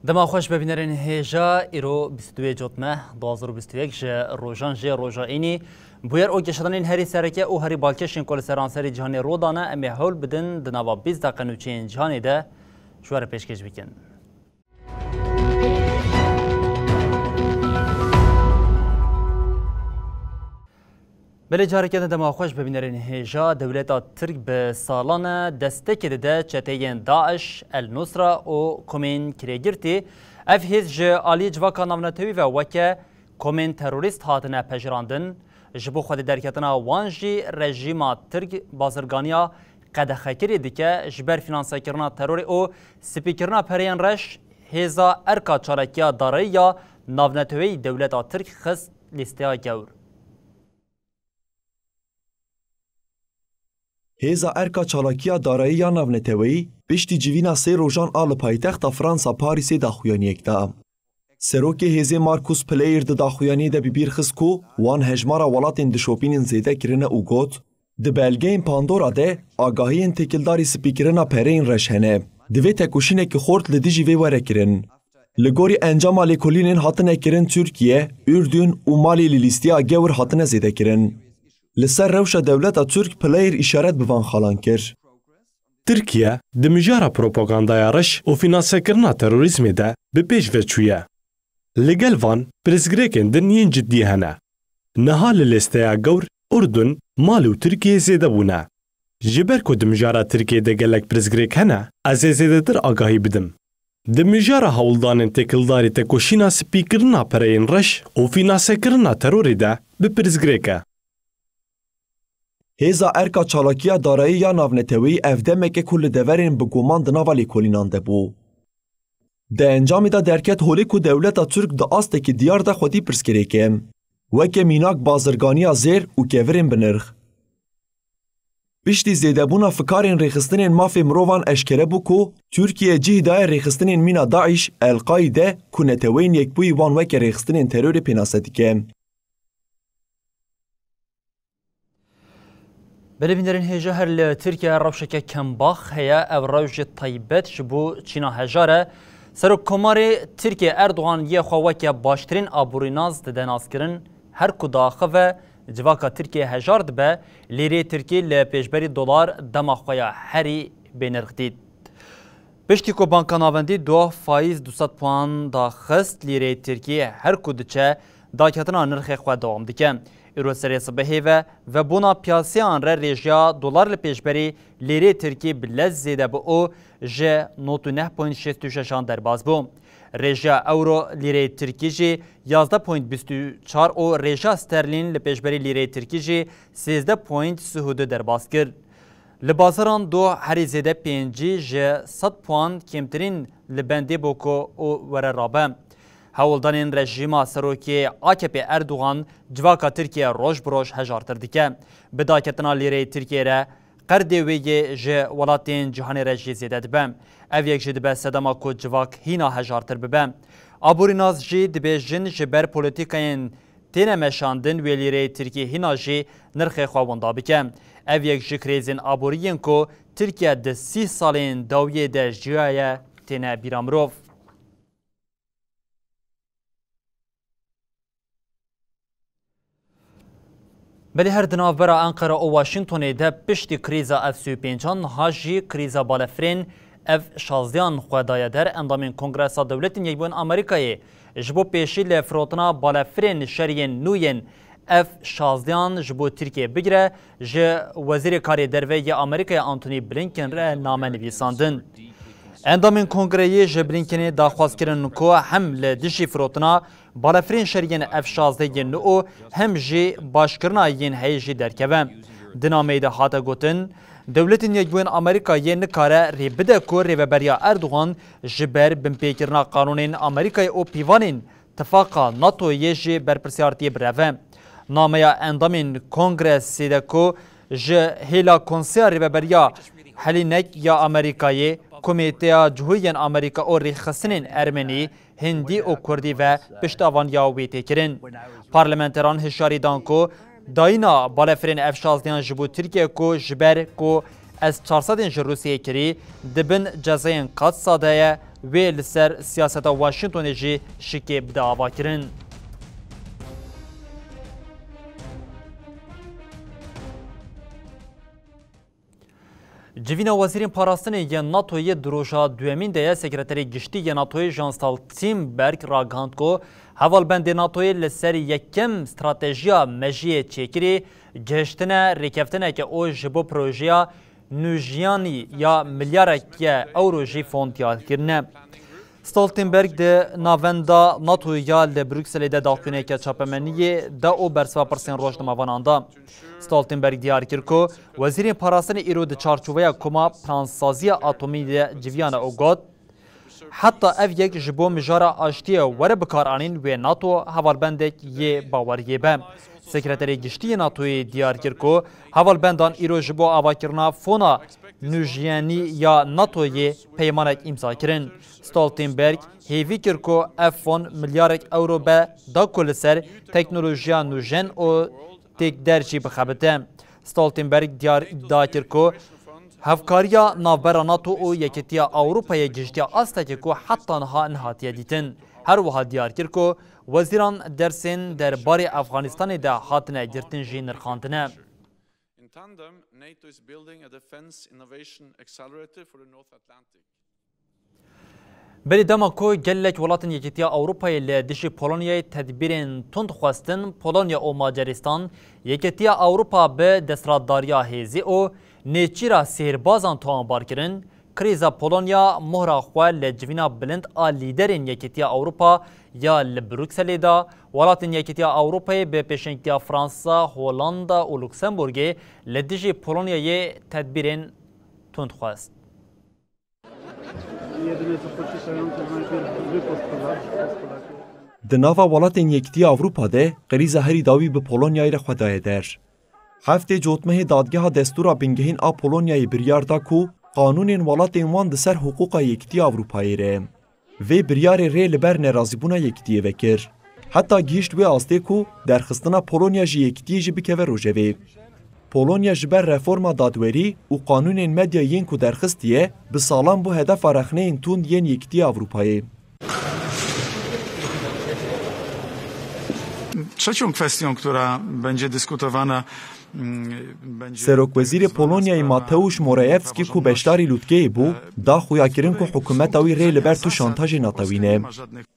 دما خوش ببینرین هجا ایرو 22 جوتمه 2021 ج روزان ج روزاینی بویر او گشتن هری سرکه او هری بالکشین کل سرانسری جهانی رودانه امی هول بدن دنوا 20 دقیقه نوچین جهانی ده شوار پیشکش بکن. بله جارکه دما خوش ببینرین هجا دولت ترک به سالانه دستک ده چتهین داعش النصره و کومین کریگرتی اف هیز ج آلی جواکا نامنتوی و وکه کومین تروریست هاتنه پجراندن جبو خود درکتنا وانجی رژیما ترک بازرگانیا قد خکری دیکه جبر فینانسه کرنا ترور او سپیکرنا پریان رش هیزا ارکا چالکیا داره یا نامنتوی دولت ترک خست لیسته گور. هیزا ارکا چالاکیا دارایی یا ناونتوی پشتی جوینا سه روژان آل پایتخت فرانسا پاریسی داخویانی اکتا. سروکی هیزی مارکوس پلیر ده داخویانی ده بیبیر خسکو وان هجمارا ولاتین دشوپینین زیده کرنه او گوت ده بلگین پاندورا ده آگاهین تکلداری سپیکرنا پرین رشهنه دوی تکوشینه که خورد لدیجی وی وره کرن. لگوری انجام لیکولینین هاتنه کرن ترکیه، اردن و مالی لیستیا گور هاتنه زیده کرن. لسر روش دولت ترک پلیر اشارت بوان خالان کر. ترکیه دمجارا پروپاگاندای رش و فینانسه کرنا تروریسمی ده به پیش وچویه. لگل وان پرزگریکن دنین جدی هنه. نهال لیسته گور اردن مال و ترکیه زیده بونه. جبر که دمجارا ترکیه ده گلک پرزگریک هنه از زیده در آگاهی بدم. دمجارا هولدان تکلداری تکوشینا سپیکرنا پرین رش و فینانسه کرنا تروری ده به پرزگریکه. هیزا ارکا چالاکیا دارایی یا ناونتوی افدمک کل دورین بگومان دناوا لیکولینانده بو. ده انجامی دا درکت هولی که دولت ترک دا آسته که دیار دا خودی پرسکریکم وکه میناک بازرگانی زیر و کورین بنرخ. پشتی زیده بونا فکارین ریخستنین مافی مروان اشکره بو که ترکیه جه دای ریخستنین مینا داعش القایده که نتوین یک بوی وان وکه ریخستنین ترور پیناستی کم. بله بینرین هجا هر ترکیه روشک کمباخ هیا او روش طیبت شبو چینا هجاره سر کمار ترکیه اردوغان یه خواهوک باشترین آبوریناز دناز کرن هر کداخه و جواکا ترکیه هجارد به لیره ترکیه لپیشبری دولار دماغویا هری بینرخدید. پشتی که بانکا ناوندی 2% پوان داخست لیره ترکیه هر کدچه داکتنا نرخ خواه دوام دیکن. ایرو سری صبحی و بونا پیاسیان را ریجیا دلار لپیشبری لیره ترکیه بلز زیده با او جه 99.66 در باز بو. ریجیا اورو لیره ترکیه جه 11.24 او ریجیا سترلین لپیشبری لیره ترکیه جه 13.32 در باز کرد. لبازران دو هری زیده پینجی جه 100 پوان کمترین لبنده بوکو او وره رابه. هولدانین رژیما سروکی AKP اردوغان جواکا ترکیه روش بروش هجارتر دیکه. بداکتنا لیره ترکیه را قرده ویگه جه ولاتین جهانی رژی زیده دبم. او یک جه دبه سدما کود جواک هینا هجارتر ببم. آبوریناز جه دبه جن جبر پولیتیکاین تینه مشاندن و لیره ترکیه هینا جه نرخ خوابوندا بکم. او یک جه کریزین آبورین که ترکیه ده 30 سالین داویه ده جیای تینه بیرامروف. بلی هر دناف برا انقره و واشنطن ده پشتی کریزا اف 35 هاجی کریزا بالفرین اف 16 خودای در اندامین کنگرس دولتین یکبون امریکایی جبو پیشی لفروتنا بالفرین شریین نوین اف 16 جبو ترکیه بگیره جه وزیر کاری دروی امریکای آنتونی بلینکن را نامه نویساندن. اندامین کنگره جه بلینکنی داخواست کرن که هم لدیشی فروتنا بالفرین شریین اف 16 نو هم جی باشکرنا یین هیجی درکوه. دنامه ده هاتا گوتن Devletin yekbûyên Amerîkayê nikare rê bide ku rêveberiya Erdogan ji ber binpêkirina qanûnên Amerîkayê û pîvanên Tifaqa NATOyê jî berpirsiyartiyê bireve. Nameya endamên Kongresê de ku ji hêla Konseya Rêveberiya Helînek ya Amerîkayê, Komîteya Cihûriyên Amerîka û Rêxistinên Ermenî, Hindî û Kurdî ve piştavaniya wê tê kirin. Parlamenteran hişyarî dan ku dayîna balefirên F-16 ji bo Tirkiye ku ji ber ku S-400 ji Rûsyayê kirî dibin cezayên qet sade ye wê li ser siyaseta Washingtonê jî şikê bide avakirin. Civîna Wezîrên Parastinê yên NATOyê di roja duyemîn de ye Sekreterê Giştî yên NATOyê Jens Stoltenberg ragihand ku hevalbendê NATOyê li ser yekem stratejiya mejiyê çêkirî gihiştine rêkeftineke o ji bo projeya nûjiyanî ya milyareke euro jî fondiyakirine. Stoltenberg di navenda NATOya li Brükselê de daxuyaneke çapemeniyê de o bersiva pirsên rojnamavan da. Stoltenberg diyar kir ku Wezîrên Parastinê îro di çarçoveya koma plansaziya atomî de civiyana o got heta ev yek ji bo mijara aştiye were bikaranîn wê NATO hevalbendek yê baweriyê be. Sekreterê Giştî yê NATOyê diyar kir ku hevalbendan îro ji bo avakirina fona nûjiyanî ya NATOyê peymanek îmza kirin. Stoltenberg hêvî kir ku ev fon milyarek euro be da ku li ser teknolojiya nûjen û têkder jî bixebite. Stoltenberg diyar iddia kir ku hevkariya navbera NATO û Yekîtiya Ewropayê giştiya astekê ku heta niha nehatiye dîtin. Her wiha diyar kir ku wezîran dersên derbarê Efxanistanê de hatine girtin jî nirxandine. Berê dema ku gelek welatên Yekîtiya Ewropayê li dijî Polonyayê tedbîrên tund xwestin, Polonya û Macaristan Yekîtiya Ewropa bi desthilatdariya hêzî û nêçîra sêrbazan toanbar kirin, krîza Polonya mohra xwe li civîna bilind a lîderên Yekîtiya Ewropa ya li Brükselê da welatên Yekîtiya Ewropayê bi pêşengiya Fransa, Hollanda û Luksemburgê li dijî Polonyayê tedbîrên tund xwest. Di nava welatên Yekîtiya Ewropa de qrîza herî dawî bi Polonyayê re xwe daye der. Heftê cotmehê dadgeha destûra bingehîn a Polonyayê biryar da ku qanûnên welatên wan di ser hiqûqa Yekîtiya Ewropayê re. Vê biryarê rê li ber nerazîbûna Yekîtiyê vekir. Heta gihîşt wê astê ku derxistina Polonya ji Yekîtiyê jî bikeve rojevê. Polonya ji ber reforma dadwerî û qanûnên medyayên ku derxistiye bi salan bû hedefa rexneyên tund yên Yekîtiya Ewropayê. Trzecią kwestią, która będzie dyskutowana Serokwezîrê Polonyayê Mateusz Morawiecki ku beşdarî Lûtkeyê bû, da xuyakirin ku hikûmeta wî rê li ber tu şantajê natewîne.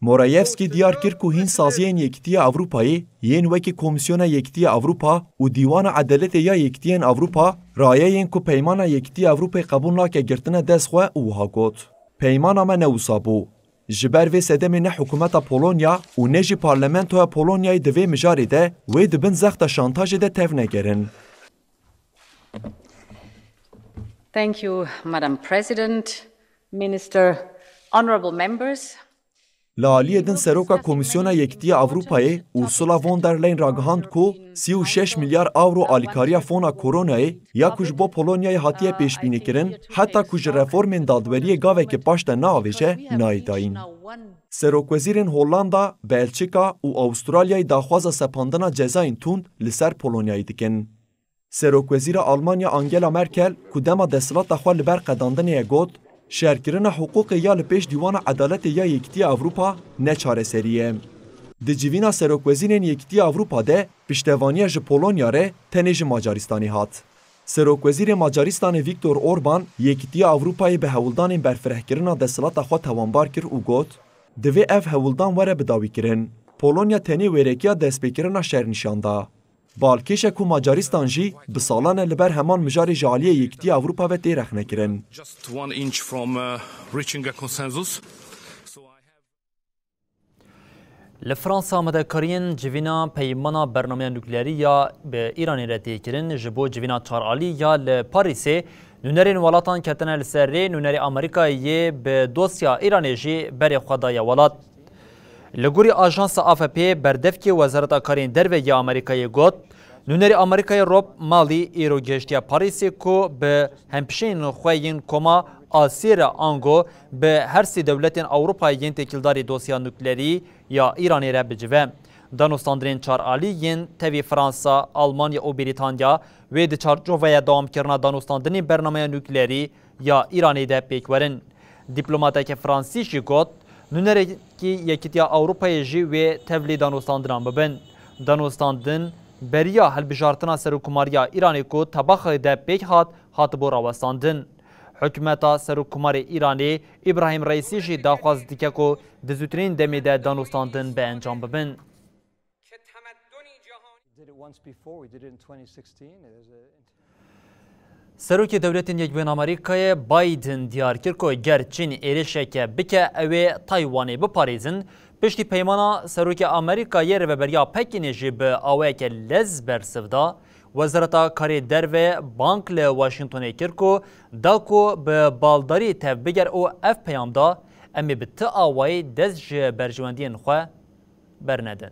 Morawiecki diyar kir ku hîn saziyên Yekîtiya Ewropayê yên wekî Komîsyona Yekîtiya Ewropa û Dîwana Edeletê ya Yekîtiyên Ewropa rayeyên ku peymana Yekîtiya Ewropayê qebûl nake girtine dest xwe û wiha got. Peymana me ne wisa bû. Ji ber vê sedemê ne hikûmeta Polonya û ne jî Parlamentoya Polonyayê di vê mijarê de wê dibin zexta şantajê de tev negerin. Thank you, Madam President, Minister, honorable members. Li aliyê din Seroka Komîsyona Yekîtiya Ewropayê Ursula von der Leyen ragihand ku 36 milyar euro alîkariya fona koronayê ya ku ji bo Polonyayê hatiye pêşbînîkirin, heta ku ji reformên dadweriyê gavekê paş de neavêje nayê dayîn. Serokwezîrên Hollanda, Belçika û Avustralyayê daxwaza sepandina cezayên tund li ser Polonyayê dikin. Serokwezîra Almanya Angela Merkel ku dema desthilata xwe li ber qedandinê got, şerkirina hiqûqê ya li pêş Dîwana Edaletê ya Yekîtiya Ewropa ne çareserî ye. Di civîna serokwezîrên Yekîtiya Ewropa de piştevaniya ji Polonya re tenê ji Macaristanê hat. Serokwezîrê Macaristanê Viktor Orban Yekîtiya Ewropayê bi hewildanên berfirehkirina desthilata xwe tewanbar kir û got, divê ev hewildan were bidawîkirin. Polonya tenê wêrekiya destpêkirina şernîşan da. Balkêşe ku Macaristan jî bi salan e li ber heman mijarê ji aliyê Yekîtiya Ewropa ve tê rexnekirin. لفرانسا مدکارین جوینا پیمانا برنامه نوکلیری یا به ایران رتی کرن جبو جوینا چارعالی یا لپاریس نونرین ولاتان کتنه لسری نونری آمریکایی به دوسیا ایرانی جی بری خدای ولات لگوری آژانس AFP بردفکی وزارت کارین در یا آمریکایی گوت نونری آمریکای روب مالی ایرو گشتیا پاریسی کو به همپشین خوین کما آسیر آنگو به هر سی دولتین اروپایی تکیلداری دوسیا نوکلری یا ایرانی را بجوه. دانستاندرین چارعالیین تاوی فرانسا، آلمانیا و بریتانیا و دی چارچوبه دوام کرنا دانستاندنی برنامه نوکلری یا ایرانی ده پیکورن. دیپلماتک فرانسیشی گوت نونری کی یکیتیا اروپایی جی و تبلی دانستاندران ببن. دانستاندن بریا هلبجارتنا سروکماریا ایرانی کو تباخ ده پیک هات بو راوستاندن. حکومت سروکمار ایرانی ابراهیم رئیسی جی داخواست دیگه کو دزوترین دمیده دانستاندن به انجام ببن. سروک دولتین یک بین آمریکای بایدن دیار کرد که گر چین ایرشه که بکه اوی تایوانی بپاریزن پشتی پیمانا سروک آمریکای رو بریا پکینه جی به آوه که لز برسفدا وزارت کاری در و بانک ل واشنگتن کرد دا کو به بالداری تف بگر او اف پیام دا امی به تا آوای دز برجواندین خواه برندن.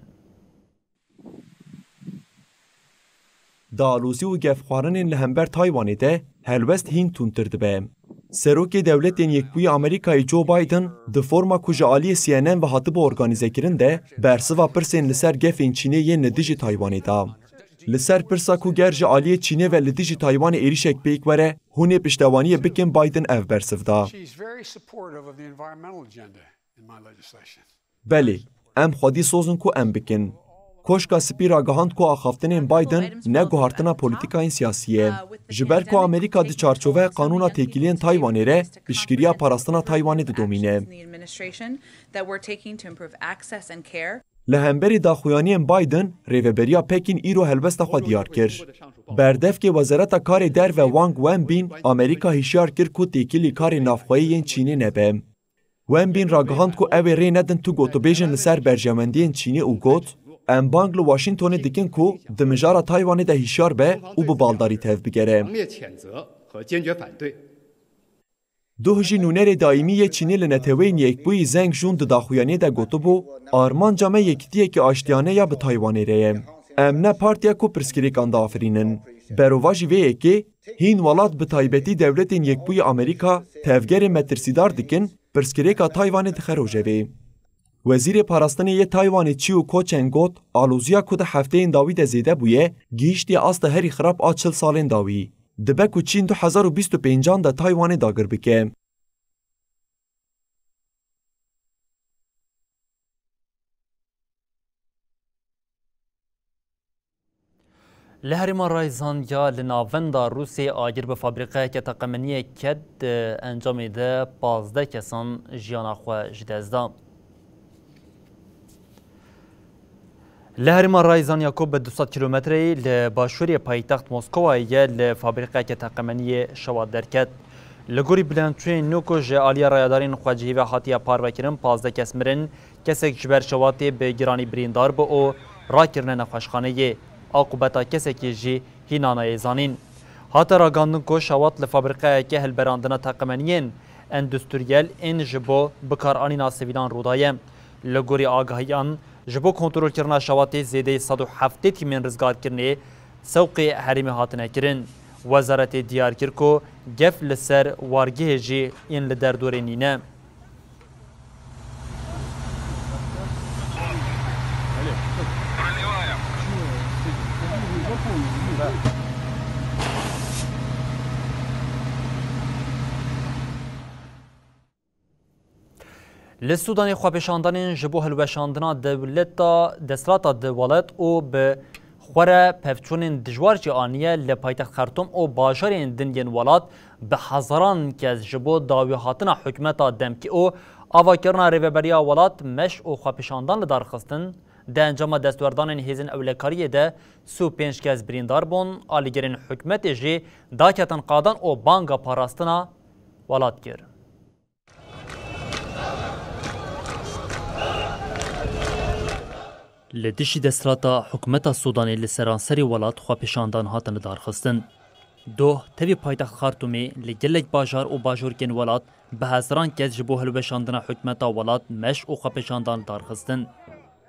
دالوزی و گفخوارنین لهمبر تایوانی ده هلوست هین تونتر دبه. سروک دولتین یکبوی آمریکای جو بایدن ده فرما کجالی CNN و هاتب ارگانیزه کرن ده برسوا پرسین لسر گفین چینه یه ندیج تایوانی دا. لسر پرسا کو گرج عالی چینه و لدیج تایوان ایریشک پیک وره هونه پشتوانی بکن بایدن اف برسف دا. بله، ام خودی سوزن کو ام بکن. کوشکا سپیر آگاهاند کو آخافتن بایدن نه گوهارتنا پولیتیکای سیاسیه. جبر کو آمریکا دی چارچوبه قانونا تکیلین تایوانی ره پیشگیریا پاراستنا تایوانی دی دومینه. لهمبری داخویانی بایدن ریوبریا پکین ایرو هلوست خود دیار کرد. بردف که وزارت کار در و وانگ وانبین آمریکا هشیار کرد که تکیلی کار نافخوایی چینی نبه. وانبین راگهاند که اوی ری ندن تو گوتو بیجن لسر برجامندی چینی او گوت ام بانگ لو واشنگتن دیکن که دمجارا تایوانی ده هشیار به او به بالداری تف بگره. دو هجی نونر دائمی چینی لنتوین یک بوی زنگ جون داخویانی ده گوتو بو آرمان جامعه یکتیه که آشتیانه یا به تایوانی ره. امنه پارتیا کو پرسکریکان دا آفرینن. برواجی ویه که هین ولات به تایبتی دولتین یک بوی آمریکا تفگر مترسیدار دیکن پرسکریکا تایوانی دخروجه وی. وزیر پاراستانی یه تایوانی چیو کوچنگوت آلوزیا کود هفته این داوی ده زیده بویه گیشتی آست هری خراب آچل سالین داوی. دبه کو چین 2025 ده تایوانی داگر بکه. لهرما رایزان یا لناوند روسی آگر به فابریقه که تقمنی کد انجام ده 15 کسان جیان خو جدازده. لهرما رایزان یاکوب به 200 کیلومتری لباشوری پایتخت مسکو یا لفابریقه که تقمنی شواد درکد. لگوری بلندچوی نوکو جالیا رایدارین خواجهی و حاتیا پار وکرن 15 کس مرن کسی جبر شواتی به گرانی بریندار با او را کرنه نخوشخانه عاقبتا کسی که جی هینانای زانین. حتی راگاندن که شوات لفابریقه که هلبراندنا تقمنیین اندستریل این جبو بکارانی ناسویدان رودایه. لگوری آگاهیان جبو کنترل کرنا شواتی زیده 170 تیمین رزگار کرنه سوق حریم هاتنه کرن. وزارت دیار کرد که گف لسر وارگه جی این لدر دوره نینه. لسودانی خوابشاندن جبو هلوشاندنا دولتا دستراتا دولت او به خوره پفچونین دجوار جی آنیه لپایتخت خرطوم او باشارین دنگین ولات به هزاران کز جبو داوی هاتنا حکمتا دمکی او آوا کرنا ریوبریا ولات مش او خوابشاندن لدار خستن ده انجام دستوردان هیزن اولکاریه ده سو 5 کز بریندار بون آلیگرین حکمت جی داکتن قادان او بانگا پاراستنا ولات کرد. لدیشی دستراتا حکومت سودانی لسرانسری ولات خواه پیشاندان هاتن دارخستن. دو تبی پایتخت خارتومی لگلک باجار و باجورکن ولات به هزاران کس جبو هلوشاندن حکومت ولات مش و خواه پیشاندان دارخستن.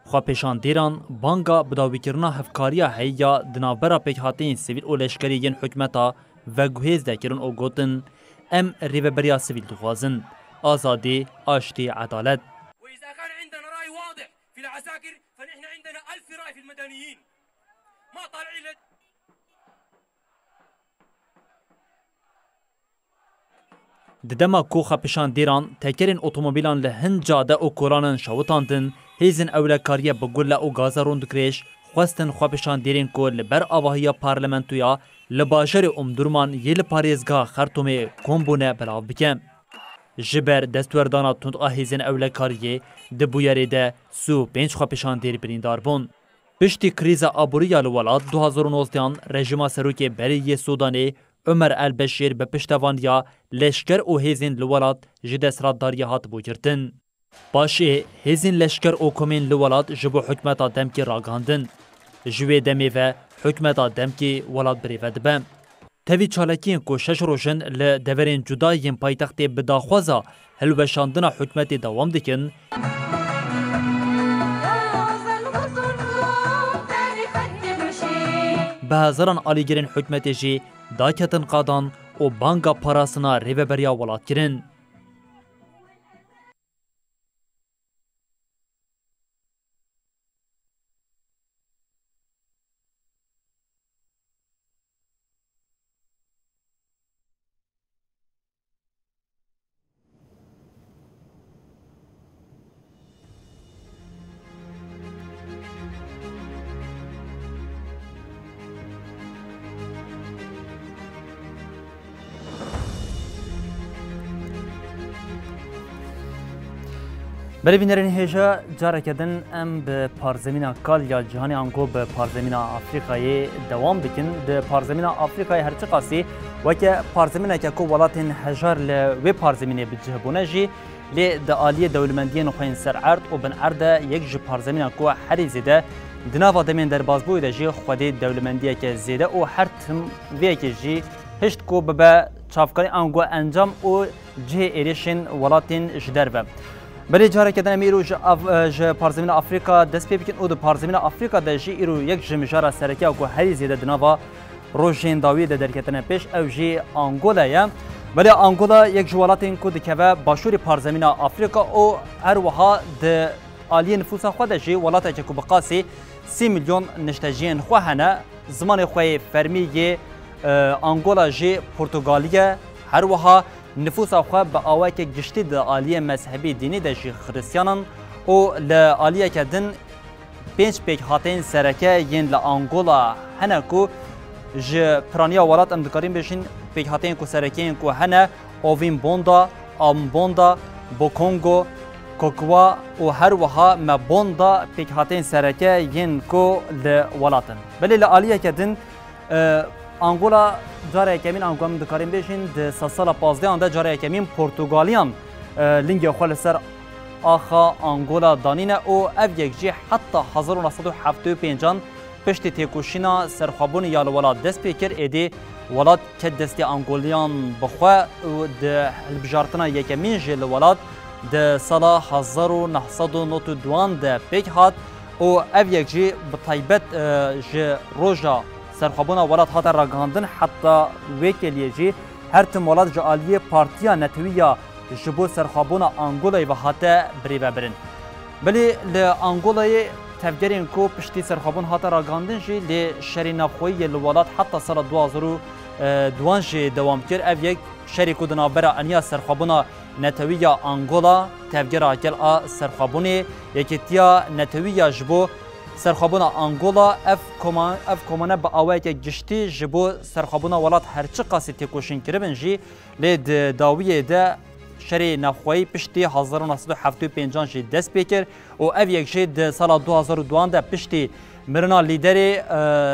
خواه پیشاندیران بانگا بداوی کرنا هفکاریا هیا دنابرا پیکهاتین سیویل و لشکری ین حکومتا و گوهیز دکرن و گوتن ام ریوبریا سیویل دخوازن آزادی آشتی عدالت. وإذا كان عندنا رأي واضح في العساكر فنحن عندنا 1000 رأي في المدنيين ما طالعين ددما کوخا پیشاندیران تکرین اتومبیلان لهن جاده و کورانن شوتاندن هیزن اولکاریه بگل و گازا روندکریش خواستن خواه پیشاندیرین کو لبر آواهی پارلمنتویا لباجر امدورمان یل پاریزگاه خرطوم کومبونه بلاو بکم. جبر دستوردانا تند آهیزن اولکاریه دبویری ده سو 5 خواه پیشاندیر بریندار بون. پشتی کریز آبوریا لولاد 2019 رژیما سروک بری سودانی عمر البشیر به پشتوانیا لشکر و هیزین لولاد جد اسرادداری هات بوگرتن. باشه هیزین لشکر و کمین لولاد جبو حکمتا دمکی راگاندن. جوی دمی و حکمتا دمکی ولاد بریوه دبم. تاوی چالکین کو 6 روشن لدورین جدایین پایتخت بداخوازا هلوشاندن حکمت دوام دکن. به هزاران آلیگرین حکمت جی داکتن قادان و بانگا پاراسنا ریوبریا ولاد کرن. بله بینرین هجا جاره کردن ام به پارزمین کال یا جهانی آنگو به پارزمین آفریقای دوام دکن ده پارزمین آفریقای هرچی قاسی و که پارزمین که کو ولاتین هجار لوی پارزمین بجهبونه جی لی ده آلی دولمندی نخوین سر عرد و بن عرده یک جه پارزمین کو حری زیده دناوا دمین در بازبوی ده جی خودی دولمندی که زیده و هر تم وی که جی هشت کو به چافکاری آنگو انجام و جه ایریشن ولاتین جدر به بله جاره کردن میرو ج پارزمین آفریقا دست پی بکن او دو پارزمین آفریقا دجی ایرو یک جمجاره سرکی او هری زیده دنوا روشین داوی در کردن پیش او جی آنگولا یا بله آنگولا یک جوالاتین کو دکوه باشوری پارزمین آفریقا او هر وها د عالی نفوس خود جی ولاته که کو بقاسی 30 میلیون نشتجین خو هنه زمان خو فرمی آنگولا جی پرتغالیه هر وها نفوس آخوا به آوای که گشتی د عالی مذهبی دینی دشی خریستیانان و لعالیه که دن 5 پیک هاتین سرکه ین لانگولا هنه کو ج پرانیا ولات امدکارین بشین پیک هاتین کو سرکه ین کو هنه اووین بوندا آمبوندا بوکونگو کوکوا و هر وها مبوندا پیک هاتین سرکه ین کو لولاتن بلی لعالیه که دن آنگولا جاره کمین آنگولا دکاریم بشین ده سال 15 آنده جاره کمین پرتغالیان لینگی خال سر آخا آنگولا دانینه او اف یک جی حتی 1975 پشت تیکوشینا سرخابون یال ولاد دست پیکر ایدی ولاد که دستی آنگولیان بخواه و ده البجارتنا یکمین جل ولاد ده سال 1992 ده پیک هات او اف یک جی بطیبت جی روژا سرخابونا ولات هات راگاندن حتی وکیلی جی هر تم ولات جالیه پارتیا نتویا جبو سرخابونا آنگولای و هات بریوه برن بلی لآنگولای تفگرین کو پشتی سرخابون هات راگاندن جی لی شری نخویی لولات حتی سال 2002 جی دوام کرد اف یک شری کو دنابرا انیا سرخابونا نتویا آنگولا تفگر آکل آ سرخابونی یکیتیا نتویا جبو سرخابونا آنگولا اف کمانه با آوای که گشتی جبو سرخابونا ولات هرچی قاسی تکوشین کربن جی لید داویه ده شری نخواهی پشتی 1975 جی دست بکر و اف یک جی ده سال 2002 ده پشتی مرنا لیدر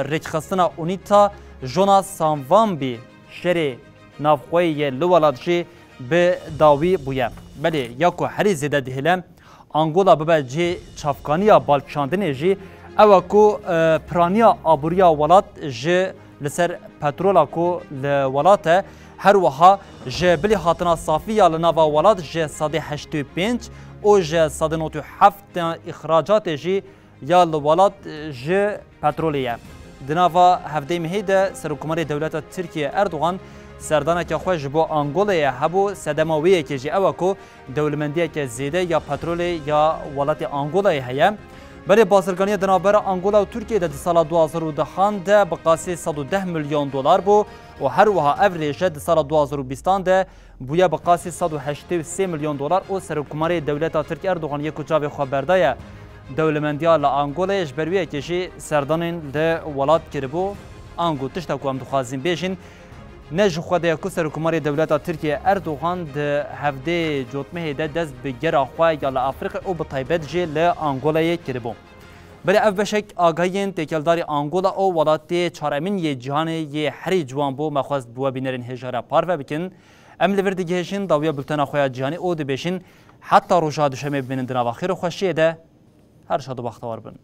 رکخستنا اونیتا جونا سانوامبی شری نخواهی لولات جی به داوی بویم بله یاکو هری زیده دهلم آنگولا ببه جی چافکانیا بالکشاندن جی او کو پرانیا ابوریا ولات ج لسر پترولا کو لولات هر وها ج بلی هاتنا صافیا لناوا ولات ج صد 85 او ج صد 97 اخراجات جی یا لولات ج پترولیه دناوا هفته مهیده سرکماری دولت ترکیه اردوغان سردانه که خوش با انگوله هبو سدماویه که جی اوکو دولمندیه که زیده یا پترول یا ولات انگوله هیا بله بازرگانی دنابر انگولا و ترکیه ده سال 2010 ده بقاسی 110 میلیون دلار بو و هر وها اوریج ده سال 2020 ده بویا بقاسی 183 میلیون دلار او سرکماری دولت ترکیه اردوغان یک جاب خبردايه دولمندیا لانگولا اجبرویه که جی سردانین ده ولات کربو انگو تشتا کو هم دخوازین بیشین نج خود کو سرکماری دولت ترکیه اردوغان ده هفته جوتمه ده دست به گرا خو یا افریقا او به تایبت جی ل انگولا کربو بله اف بشک آگاهین تکلداری انگولا او ولات چهارمین ی جهان ی هری جوان بو مخواست بو بینرین هجاره پارو بکن امل وردی گهشین داویا بلتن خویا جهانی او ده بشین حتی روزا دشمه ببینن دنا خیر خوشیه ده هر شاد و بختوار بن